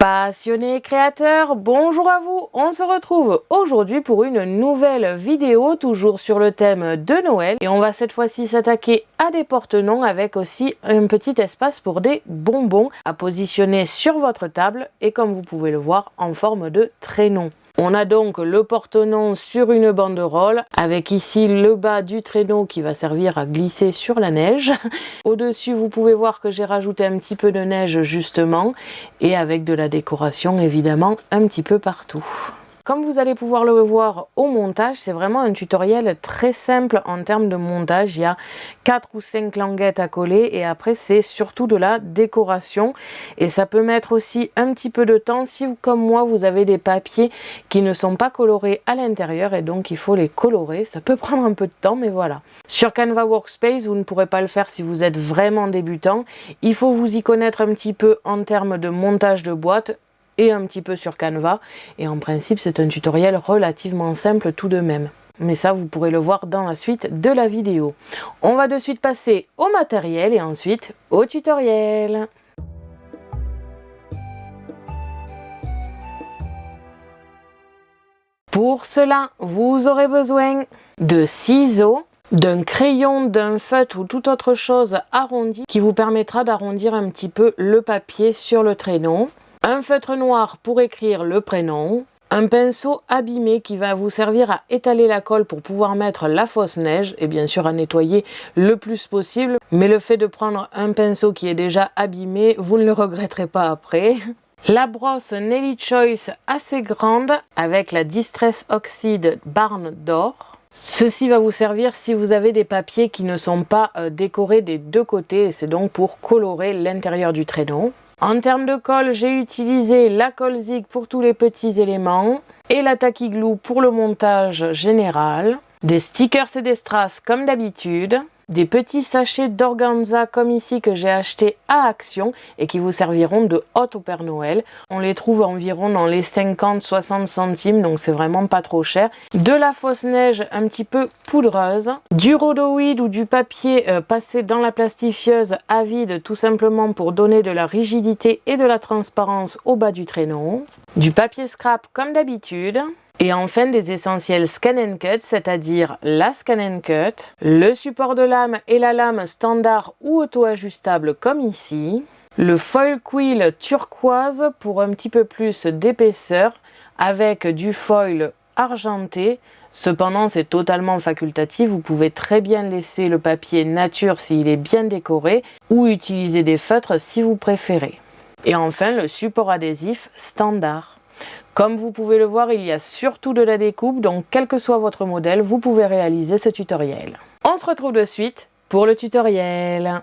Passionnés créateurs, bonjour à vous. On se retrouve aujourd'hui pour une nouvelle vidéo, toujours sur le thème de Noël. Et on va cette fois-ci s'attaquer à des porte-noms avec aussi un petit espace pour des bonbons à positionner sur votre table et comme vous pouvez le voir en forme de traîneau. On a donc le porte-noms sur une banderole avec ici le bas du traîneau qui va servir à glisser sur la neige. Au-dessus, vous pouvez voir que j'ai rajouté un petit peu de neige justement et avec de la décoration évidemment un petit peu partout. Comme vous allez pouvoir le voir au montage, c'est vraiment un tutoriel très simple en termes de montage. Il y a 4 ou 5 languettes à coller et après c'est surtout de la décoration. Et ça peut mettre aussi un petit peu de temps si comme moi vous avez des papiers qui ne sont pas colorés à l'intérieur et donc il faut les colorer. Ça peut prendre un peu de temps mais voilà. Sur Canva Workspace, vous ne pourrez pas le faire si vous êtes vraiment débutant. Il faut vous y connaître un petit peu en termes de montage de boîte et un petit peu sur Canva et en principe c'est un tutoriel relativement simple tout de même, mais ça vous pourrez le voir dans la suite de la vidéo. On va de suite passer au matériel et ensuite au tutoriel. Pour cela vous aurez besoin de ciseaux, d'un crayon, d'un feutre ou toute autre chose arrondie qui vous permettra d'arrondir un petit peu le papier sur le traîneau. Un feutre noir pour écrire le prénom, un pinceau abîmé qui va vous servir à étaler la colle pour pouvoir mettre la fausse neige et bien sûr à nettoyer le plus possible. Mais le fait de prendre un pinceau qui est déjà abîmé, vous ne le regretterez pas après. La brosse Nelly Choice assez grande avec la Distress Oxide Barn d'or. Ceci va vous servir si vous avez des papiers qui ne sont pas décorés des deux côtés et c'est donc pour colorer l'intérieur du traîneau. En termes de colle, j'ai utilisé la colle Zig pour tous les petits éléments et la Tacky Glue pour le montage général. Des stickers et des strass comme d'habitude. Des petits sachets d'organza comme ici que j'ai acheté à Action et qui vous serviront de hôte au Père Noël. On les trouve environ dans les 50-60 centimes, donc c'est vraiment pas trop cher. De la fausse neige un petit peu poudreuse. Du rhodoïde ou du papier passé dans la plastifieuse à vide tout simplement pour donner de la rigidité et de la transparence au bas du traîneau. Du papier scrap comme d'habitude. Et enfin des essentiels Scan & Cut, c'est-à-dire la Scan & Cut, le support de lame et la lame standard ou auto-ajustable comme ici, le foil quill turquoise pour un petit peu plus d'épaisseur avec du foil argenté. Cependant, c'est totalement facultatif, vous pouvez très bien laisser le papier nature s'il est bien décoré ou utiliser des feutres si vous préférez. Et enfin, le support adhésif standard. Comme vous pouvez le voir, il y a surtout de la découpe, donc quel que soit votre modèle, vous pouvez réaliser ce tutoriel. On se retrouve de suite pour le tutoriel.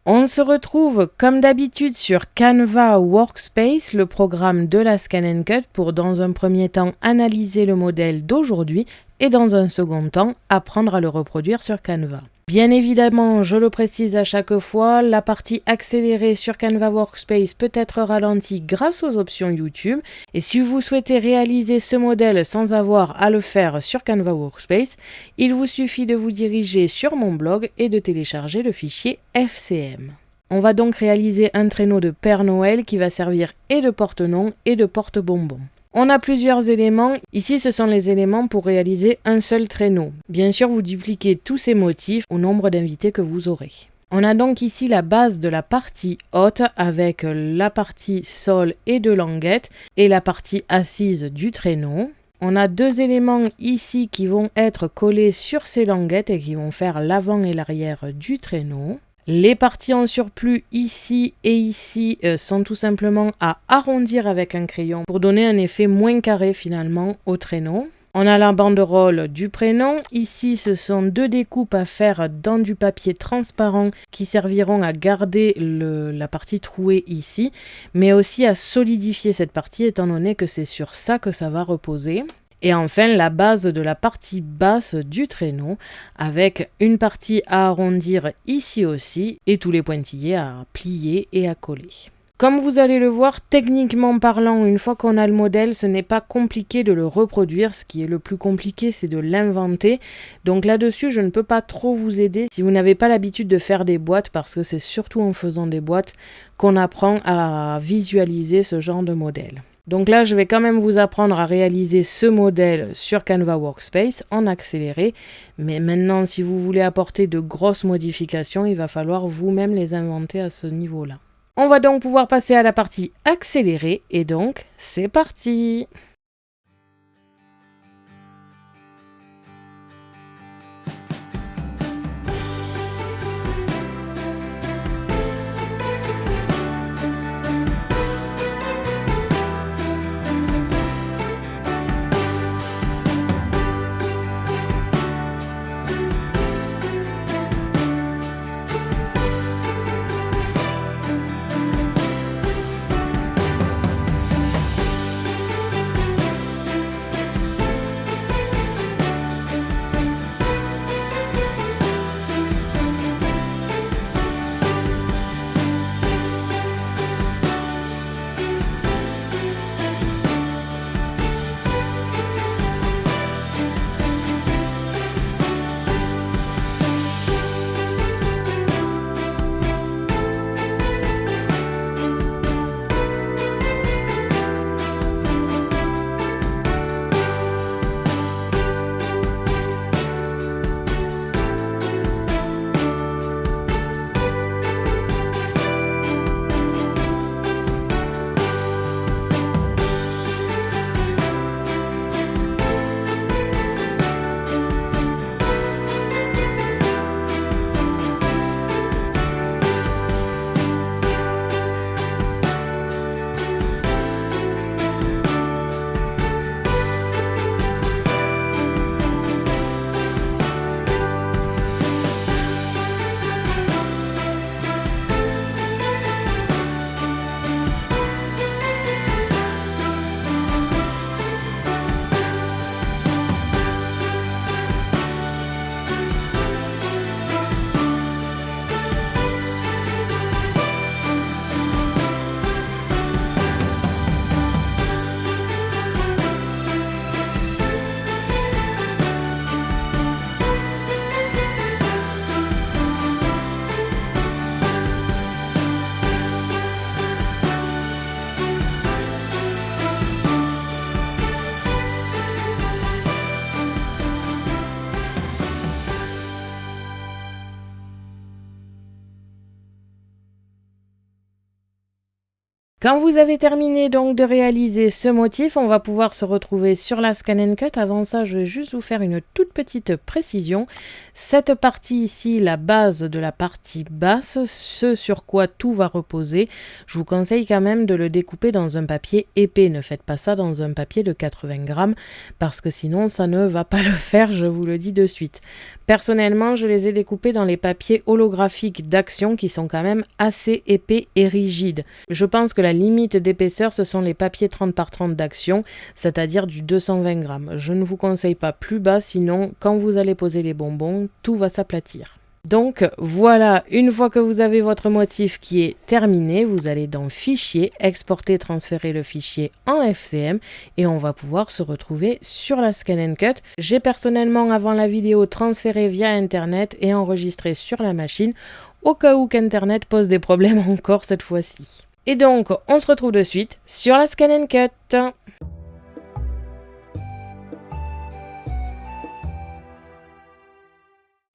On se retrouve comme d'habitude sur Canva Workspace, le programme de la Scan & Cut, pour dans un premier temps analyser le modèle d'aujourd'hui et dans un second temps apprendre à le reproduire sur Canva. Bien évidemment, je le précise à chaque fois, la partie accélérée sur Canva Workspace peut être ralentie grâce aux options YouTube. Et si vous souhaitez réaliser ce modèle sans avoir à le faire sur Canva Workspace, il vous suffit de vous diriger sur mon blog et de télécharger le fichier FCM. On va donc réaliser un traîneau de Père Noël qui va servir et de porte-noms et de porte-bonbons. On a plusieurs éléments. Ici, ce sont les éléments pour réaliser un seul traîneau. Bien sûr, vous dupliquez tous ces motifs au nombre d'invités que vous aurez. On a donc ici la base de la partie haute avec la partie sol et deux languettes et la partie assise du traîneau. On a deux éléments ici qui vont être collés sur ces languettes et qui vont faire l'avant et l'arrière du traîneau. Les parties en surplus ici et ici sont tout simplement à arrondir avec un crayon pour donner un effet moins carré finalement au traîneau. On a la banderole du prénom. Ici, ce sont deux découpes à faire dans du papier transparent qui serviront à garder la partie trouée ici, mais aussi à solidifier cette partie étant donné que c'est sur ça que ça va reposer. Et enfin, la base de la partie basse du traîneau avec une partie à arrondir ici aussi et tous les pointillés à plier et à coller. Comme vous allez le voir, techniquement parlant, une fois qu'on a le modèle, ce n'est pas compliqué de le reproduire. Ce qui est le plus compliqué, c'est de l'inventer. Donc là-dessus, je ne peux pas trop vous aider si vous n'avez pas l'habitude de faire des boîtes, parce que c'est surtout en faisant des boîtes qu'on apprend à visualiser ce genre de modèle. Donc là, je vais quand même vous apprendre à réaliser ce modèle sur Canva Workspace en accéléré. Mais maintenant, si vous voulez apporter de grosses modifications, il va falloir vous-même les inventer à ce niveau-là. On va donc pouvoir passer à la partie accélérée et donc c'est parti! Quand vous avez terminé donc de réaliser ce motif, on va pouvoir se retrouver sur la Scan & Cut. Avant ça, je vais juste vous faire une toute petite précision. Cette partie ici, la base de la partie basse, ce sur quoi tout va reposer, je vous conseille quand même de le découper dans un papier épais. Ne faites pas ça dans un papier de 80 grammes parce que sinon ça ne va pas le faire, je vous le dis de suite. Personnellement, je les ai découpés dans les papiers holographiques d'Action qui sont quand même assez épais et rigides. Je pense que la limite d'épaisseur, ce sont les papiers 30 par 30 d'Action, c'est-à-dire du 220 grammes. Je ne vous conseille pas plus bas, sinon quand vous allez poser les bonbons, tout va s'aplatir. Donc voilà, une fois que vous avez votre motif qui est terminé, vous allez dans Fichier, exporter, transférer le fichier en FCM et on va pouvoir se retrouver sur la Scan & Cut. J'ai personnellement, avant la vidéo, transféré via Internet et enregistré sur la machine au cas où qu'Internet pose des problèmes encore cette fois-ci. Et donc, on se retrouve de suite sur la Scan & Cut.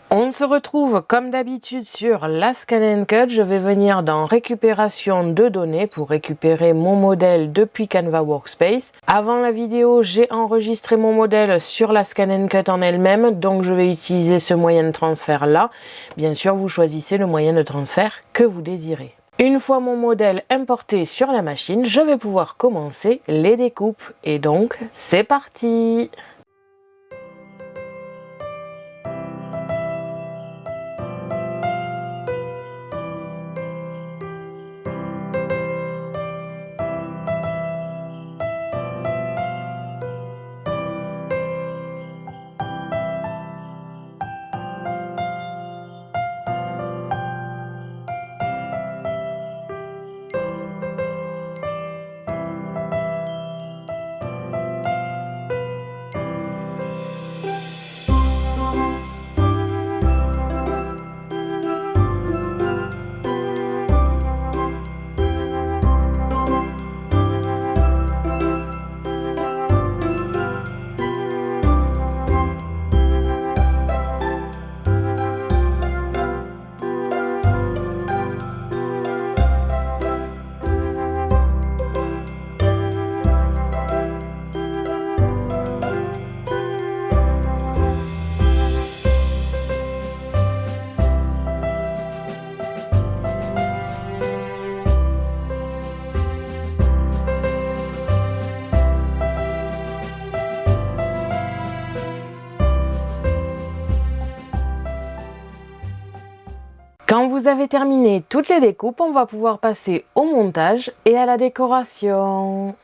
On se retrouve comme d'habitude sur la Scan & Cut. Je vais venir dans récupération de données pour récupérer mon modèle depuis Canva Workspace. Avant la vidéo, j'ai enregistré mon modèle sur la Scan & Cut en elle-même, donc je vais utiliser ce moyen de transfert là. Bien sûr, vous choisissez le moyen de transfert que vous désirez. Une fois mon modèle importé sur la machine, je vais pouvoir commencer les découpes. Et donc, c'est parti! Quand vous avez terminé toutes les découpes, on va pouvoir passer au montage et à la décoration.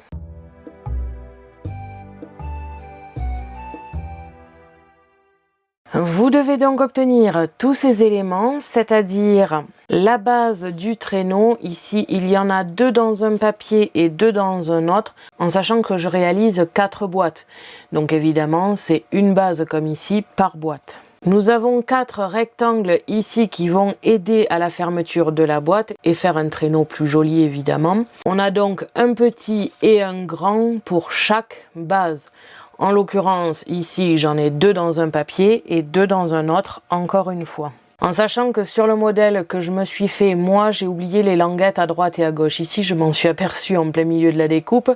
Vous devez donc obtenir tous ces éléments, c'est-à-dire la base du traîneau. Ici, il y en a 2 dans un papier et 2 dans un autre, en sachant que je réalise 4 boîtes. Donc évidemment, c'est une base comme ici par boîte. Nous avons 4 rectangles ici qui vont aider à la fermeture de la boîte et faire un traîneau plus joli évidemment. On a donc un petit et un grand pour chaque base. En l'occurrence, ici, j'en ai 2 dans un papier et 2 dans un autre, encore une fois. En sachant que sur le modèle que je me suis fait, moi, j'ai oublié les languettes à droite et à gauche. Ici, je m'en suis aperçue en plein milieu de la découpe.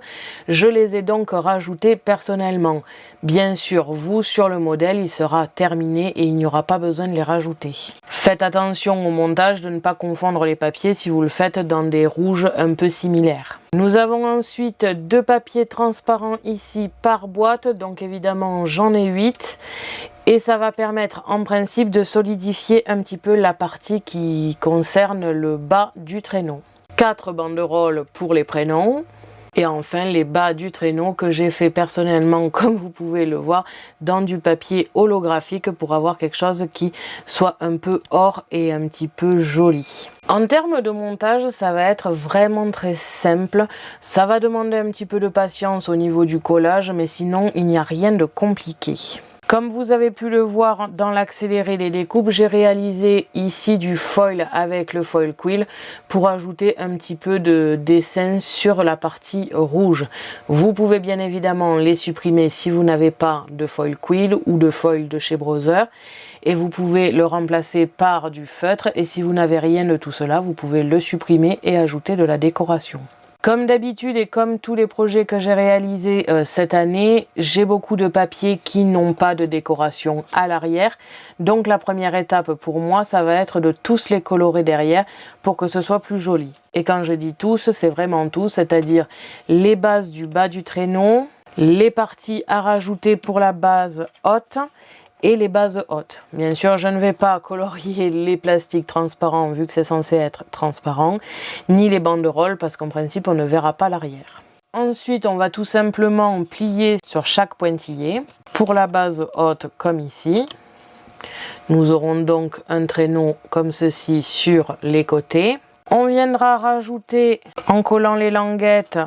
Je les ai donc rajoutées personnellement. Bien sûr, vous, sur le modèle, il sera terminé et il n'y aura pas besoin de les rajouter. Faites attention au montage de ne pas confondre les papiers si vous le faites dans des rouges un peu similaires. Nous avons ensuite 2 papiers transparents ici par boîte, donc évidemment j'en ai 8. Et ça va permettre en principe de solidifier un petit peu la partie qui concerne le bas du traîneau. 4 banderoles pour les prénoms. Et enfin les bas du traîneau que j'ai fait personnellement, comme vous pouvez le voir, dans du papier holographique pour avoir quelque chose qui soit un peu or et un petit peu joli. En termes de montage, ça va être vraiment très simple. Ça va demander un petit peu de patience au niveau du collage, mais sinon il n'y a rien de compliqué. Comme vous avez pu le voir dans l'accéléré des découpes, j'ai réalisé ici du foil avec le foil quill pour ajouter un petit peu de dessin sur la partie rouge. Vous pouvez bien évidemment les supprimer si vous n'avez pas de foil quill ou de foil de chez Brother. Et vous pouvez le remplacer par du feutre. Et si vous n'avez rien de tout cela, vous pouvez le supprimer et ajouter de la décoration. Comme d'habitude et comme tous les projets que j'ai réalisés cette année, j'ai beaucoup de papiers qui n'ont pas de décoration à l'arrière. Donc la première étape pour moi, ça va être de tous les colorer derrière pour que ce soit plus joli. Et quand je dis tous, c'est vraiment tous, c'est-à-dire les bases du bas du traîneau, les parties à rajouter pour la base haute et les bases hautes. Bien sûr, je ne vais pas colorier les plastiques transparents vu que c'est censé être transparent, ni les banderoles parce qu'en principe on ne verra pas l'arrière. Ensuite, on va tout simplement plier sur chaque pointillé. Pour la base haute comme ici, nous aurons donc un traîneau comme ceci sur les côtés. On viendra rajouter en collant les languettes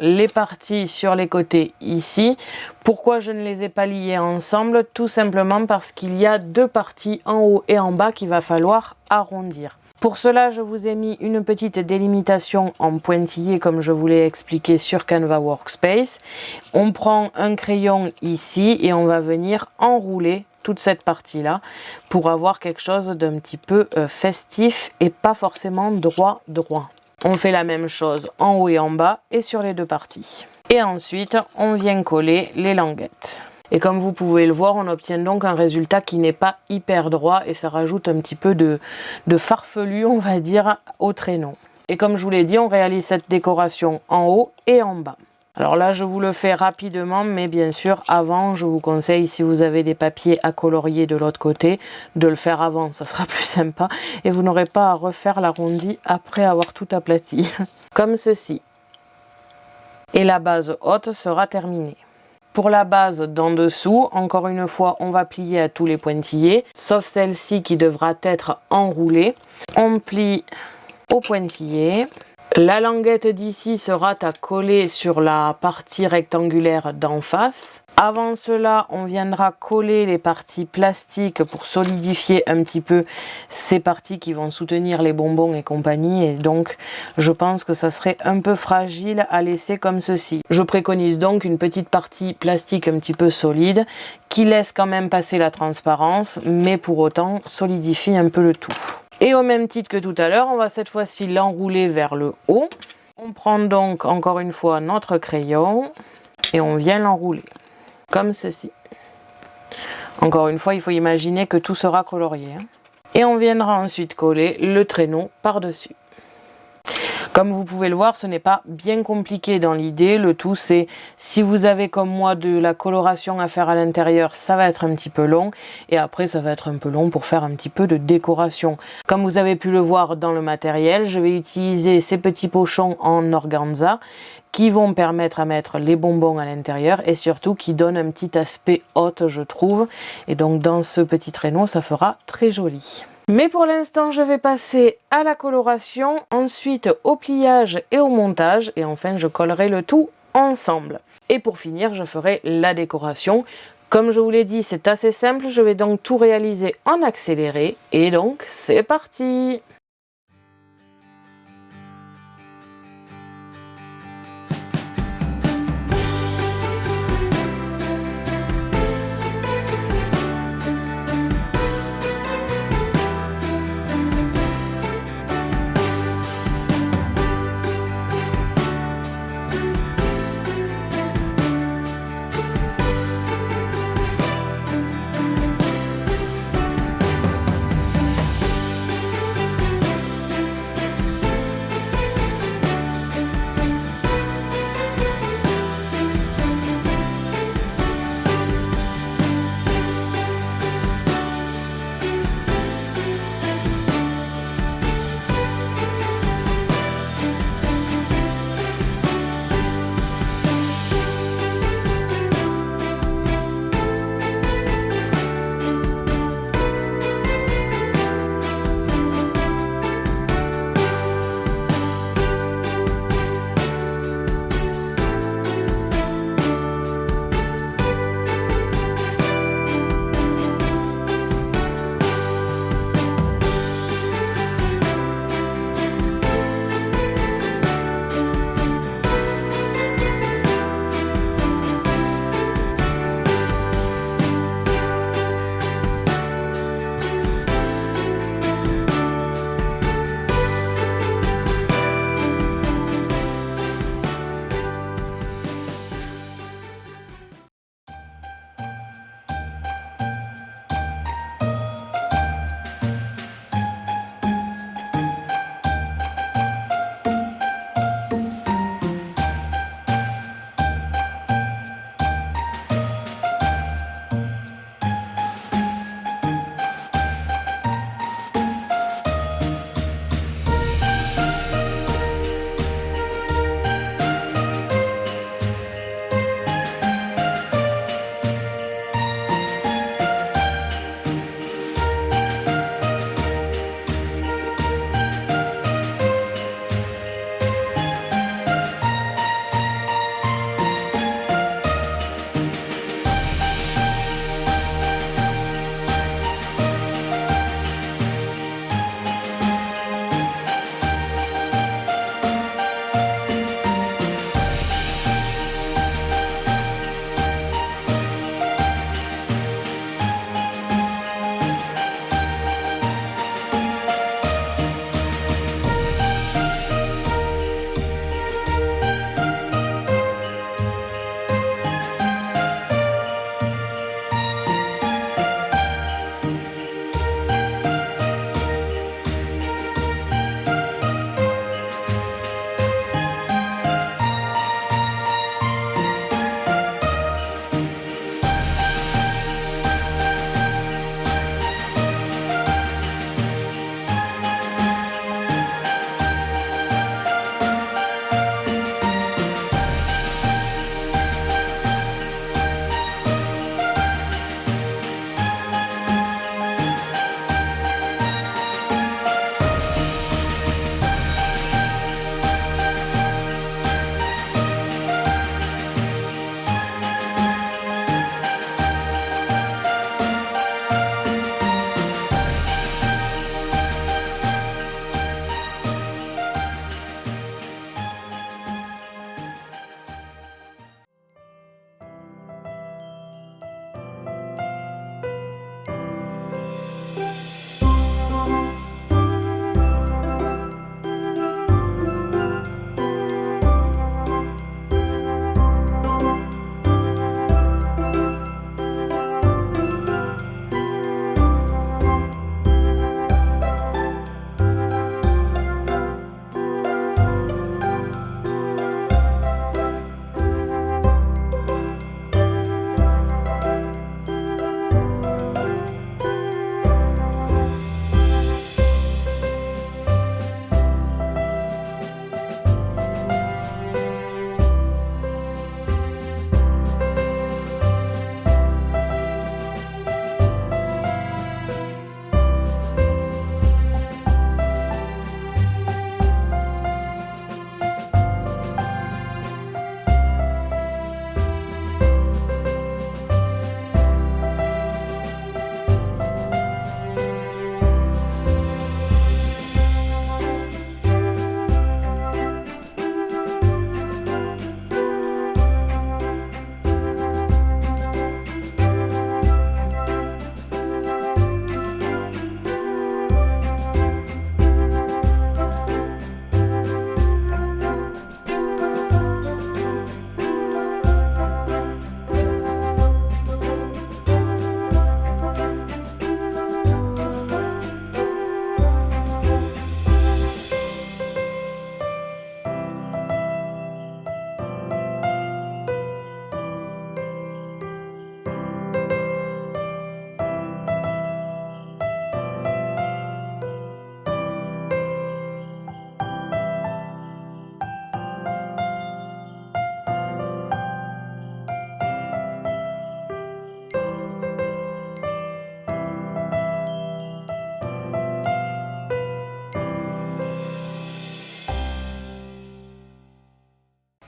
les parties sur les côtés ici. Pourquoi je ne les ai pas liées ensemble? Tout simplement parce qu'il y a 2 parties en haut et en bas qu'il va falloir arrondir. Pour cela, je vous ai mis une petite délimitation en pointillé comme je vous l'ai expliqué sur Canva Workspace. On prend un crayon ici et on va venir enrouler toute cette partie-là pour avoir quelque chose d'un petit peu festif et pas forcément droit. On fait la même chose en haut et en bas et sur les 2 parties. Et ensuite, on vient coller les languettes. Et comme vous pouvez le voir, on obtient donc un résultat qui n'est pas hyper droit et ça rajoute un petit peu de farfelu, on va dire, au traîneau. Et comme je vous l'ai dit, on réalise cette décoration en haut et en bas. Alors là, je vous le fais rapidement, mais bien sûr, avant, je vous conseille, si vous avez des papiers à colorier de l'autre côté, de le faire avant, ça sera plus sympa. Et vous n'aurez pas à refaire l'arrondi après avoir tout aplati. Comme ceci. Et la base haute sera terminée. Pour la base d'en dessous, encore une fois, on va plier à tous les pointillés, sauf celle-ci qui devra être enroulée. On plie au pointillé. La languette d'ici sera à coller sur la partie rectangulaire d'en face. Avant cela, on viendra coller les parties plastiques pour solidifier un petit peu ces parties qui vont soutenir les bonbons et compagnie. Et donc, je pense que ça serait un peu fragile à laisser comme ceci. Je préconise donc une petite partie plastique un petit peu solide qui laisse quand même passer la transparence, mais pour autant solidifie un peu le tout. Et au même titre que tout à l'heure, on va cette fois-ci l'enrouler vers le haut. On prend donc encore une fois notre crayon et on vient l'enrouler comme ceci. Encore une fois, il faut imaginer que tout sera colorié. Et on viendra ensuite coller le traîneau par-dessus. Comme vous pouvez le voir, ce n'est pas bien compliqué dans l'idée. Le tout, c'est si vous avez comme moi de la coloration à faire à l'intérieur, ça va être un petit peu long. Et après, ça va être un peu long pour faire un petit peu de décoration. Comme vous avez pu le voir dans le matériel, je vais utiliser ces petits pochons en organza qui vont permettre à mettre les bonbons à l'intérieur et surtout qui donnent un petit aspect haute, je trouve. Et donc dans ce petit traîneau, ça fera très joli. Mais pour l'instant, je vais passer à la coloration, ensuite au pliage et au montage, et enfin je collerai le tout ensemble. Et pour finir, je ferai la décoration. Comme je vous l'ai dit, c'est assez simple, je vais donc tout réaliser en accéléré, et donc c'est parti!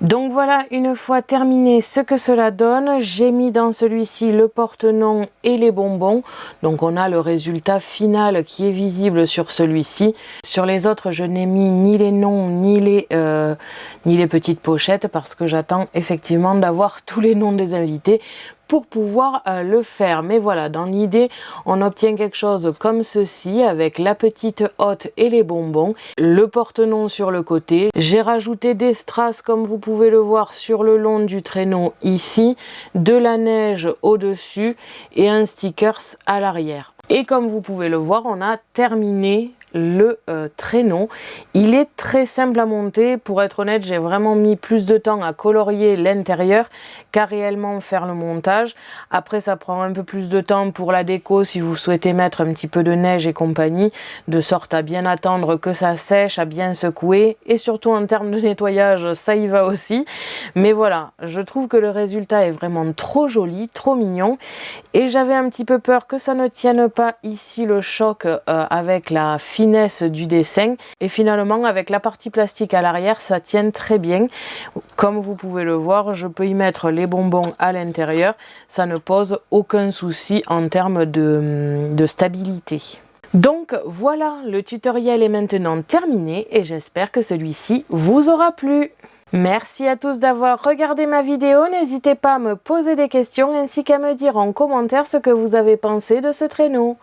Donc voilà, une fois terminé ce que cela donne, j'ai mis dans celui-ci le porte-noms et les bonbons. Donc on a le résultat final qui est visible sur celui-ci. Sur les autres, je n'ai mis ni les noms ni les petites pochettes parce que j'attends effectivement d'avoir tous les noms des invités pour pouvoir le faire. Mais voilà, dans l'idée, on obtient quelque chose comme ceci avec la petite hotte et les bonbons, le porte-nom sur le côté. J'ai rajouté des strass comme vous pouvez le voir sur le long du traîneau ici, de la neige au-dessus et un stickers à l'arrière. Et comme vous pouvez le voir, on a terminé le traîneau. Il est très simple à monter. Pour être honnête, j'ai vraiment mis plus de temps à colorier l'intérieur qu'à réellement faire le montage. Après, ça prend un peu plus de temps pour la déco si vous souhaitez mettre un petit peu de neige et compagnie, de sorte à bien attendre que ça sèche, à bien secouer, et surtout en termes de nettoyage, ça y va aussi. Mais voilà, je trouve que le résultat est vraiment trop joli, trop mignon, et j'avais un petit peu peur que ça ne tienne pas ici le choc avec la finesse du dessin, et finalement avec la partie plastique à l'arrière ça tient très bien. Comme vous pouvez le voir, je peux y mettre les bonbons à l'intérieur, ça ne pose aucun souci en termes de stabilité. Donc voilà, le tutoriel est maintenant terminé et j'espère que celui-ci vous aura plu. Merci à tous d'avoir regardé ma vidéo, n'hésitez pas à me poser des questions ainsi qu'à me dire en commentaire ce que vous avez pensé de ce traîneau.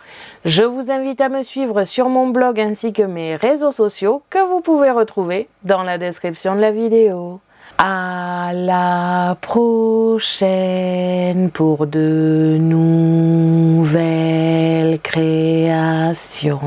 Je vous invite à me suivre sur mon blog ainsi que mes réseaux sociaux que vous pouvez retrouver dans la description de la vidéo. À la prochaine pour de nouvelles créations.